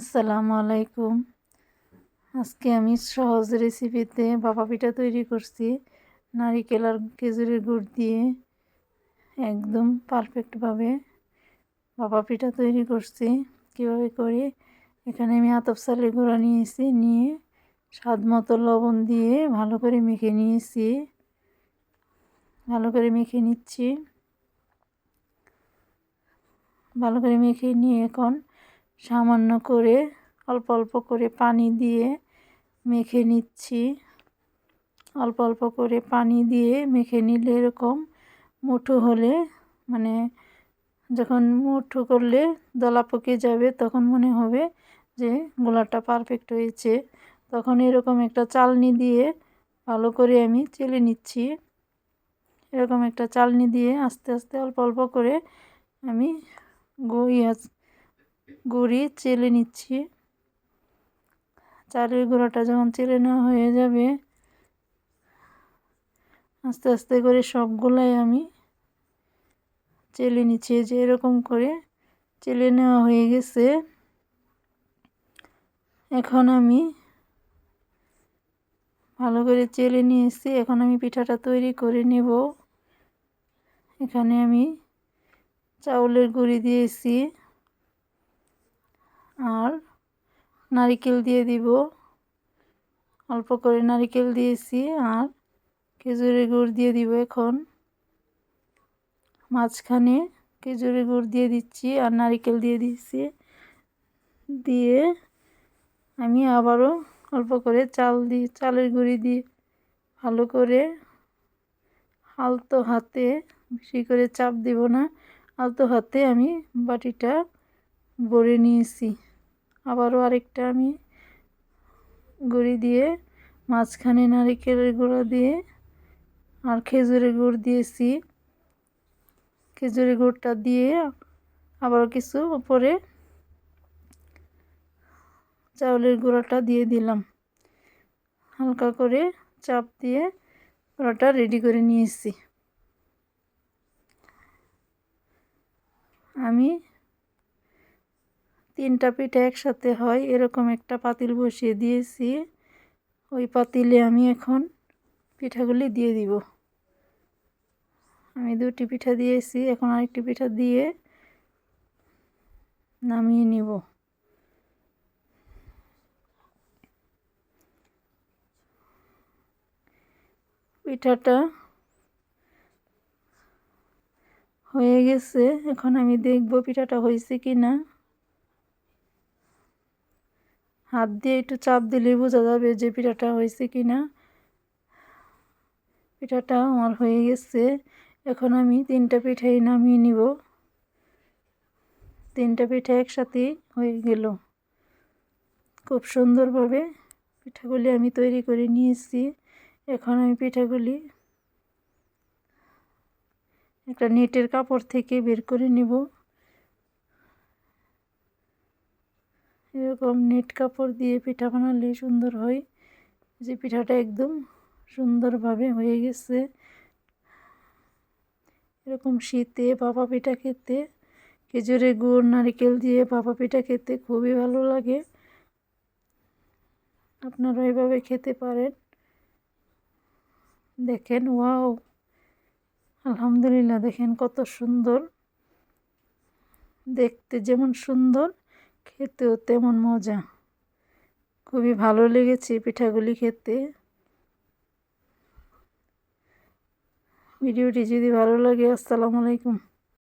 আসসালামু আলাইকুম। আজকে আমি সহজ রেসিপিতে ভাপা পিঠা তৈরি করছি নারিকেল আর খেজুরের গুড় দিয়ে। একদম পারফেক্টভাবে ভাপা পিঠা তৈরি করছি। কীভাবে করি, এখানে আমি আতপ চালের গুঁড়া নিয়েছি, নিয়ে স্বাদ মতো লবণ দিয়ে ভালো করে মেখে নিয়েছি। ভালো করে মেখে নিচ্ছি। ভালো করে মেখে নিয়ে এখন সামান্য করে অল্প অল্প করে পানি দিয়ে মেখে নিচ্ছি। অল্প অল্প করে পানি দিয়ে মেখে নিলে এরকম মুঠো হলে, মানে যখন মুঠো করলে দলা পকে যাবে, তখন মনে হবে যে গোলাটা পারফেক্ট হয়েছে। তখন এরকম একটা চালনি দিয়ে ভালো করে আমি চেলে নিচ্ছি। এরকম একটা চালনি দিয়ে আস্তে আস্তে অল্প অল্প করে আমি গুঁড়ি চেলে নিচ্ছি। চালের গুঁড়াটা যখন চেলে নেওয়া হয়ে যাবে, আস্তে আস্তে করে সবগুলাই আমি চেলে নিচ্ছি। যে এরকম করে চেলে নেওয়া হয়ে গেছে। এখন আমি ভালো করে চেলে নিয়েছি। এখন আমি পিঠাটা তৈরি করে নেব। এখানে আমি চাউলের গুঁড়ি দিয়েছি আর নারিকেল দিয়ে দিব। অল্প করে নারিকেল দিয়েছি আর খেজুরের গুড় দিয়ে দিব। এখন মাঝখানে খেজুরের গুড় দিয়ে দিচ্ছি আর নারিকেল দিয়ে দিচ্ছি। দিয়ে আমি আবারও অল্প করে চালের গুঁড়ি দিয়ে ভালো করে আলতো হাতে, বেশি করে চাপ দিব না, আলতো হাতে আমি বাটিটা ভরে নিয়েছি। আবারও আরেকটা আমি গুঁড়ি দিয়ে মাঝখানে নারিকেলের গুঁড়া দিয়ে আর খেজুরের গুড় দিয়েছি। খেজুরের গুড়টা দিয়ে আবারও কিছু উপরে চাউলের গুঁড়াটা দিয়ে দিলাম। হালকা করে চাপ দিয়ে পুরোটা রেডি করে নিয়েছি। আমি 3টা পিঠা একসাথে হয় এরকম একটা পাতিল বসিয়ে দিয়েছি। ওই পাতিলে আমি এখন পিঠাগুলি দিয়ে দিব। আমি 2টি পিঠা দিয়েছি, এখন আরেকটি পিঠা দিয়ে নামিয়ে নিব। পিঠাটা হয়ে গেছে। এখন আমি দেখব পিঠাটা হয়েছে কি না। হাত দিয়ে একটু চাপ দিলেই বোঝা যাবে যে পিঠাটা হয়েছে কি না। পিঠাটা আমার হয়ে গেছে। এখন আমি 3টা পিঠাই নামিয়ে নিব। 3টা পিঠা একসাথেই হয়ে গেল। খুব সুন্দরভাবে পিঠাগুলি আমি তৈরি করে নিয়েছি। এখন আমি পিঠাগুলি একটা নেটের কাপড় থেকে বের করে নেব। এরকম নেট কাপড় দিয়ে পিঠা বানালে সুন্দর হয়। যে পিঠাটা একদম সুন্দরভাবে হয়ে গেছে। এরকম শীতে ভাপা পিঠা খেতে, খেজুরের গুড় নারকেল দিয়ে ভাপা পিঠা খেতে খুবই ভালো লাগে। আপনারা এভাবে খেতে পারেন। দেখেন, ওয়াও, আলহামদুলিল্লাহ, দেখেন কত সুন্দর। দেখতে যেমন সুন্দর, খেতেও তেমন মজা। খুবই ভালো লেগেছে পিঠাগুলি খেতে। ভিডিওটি যদি ভালো লাগে, আসসালামু আলাইকুম।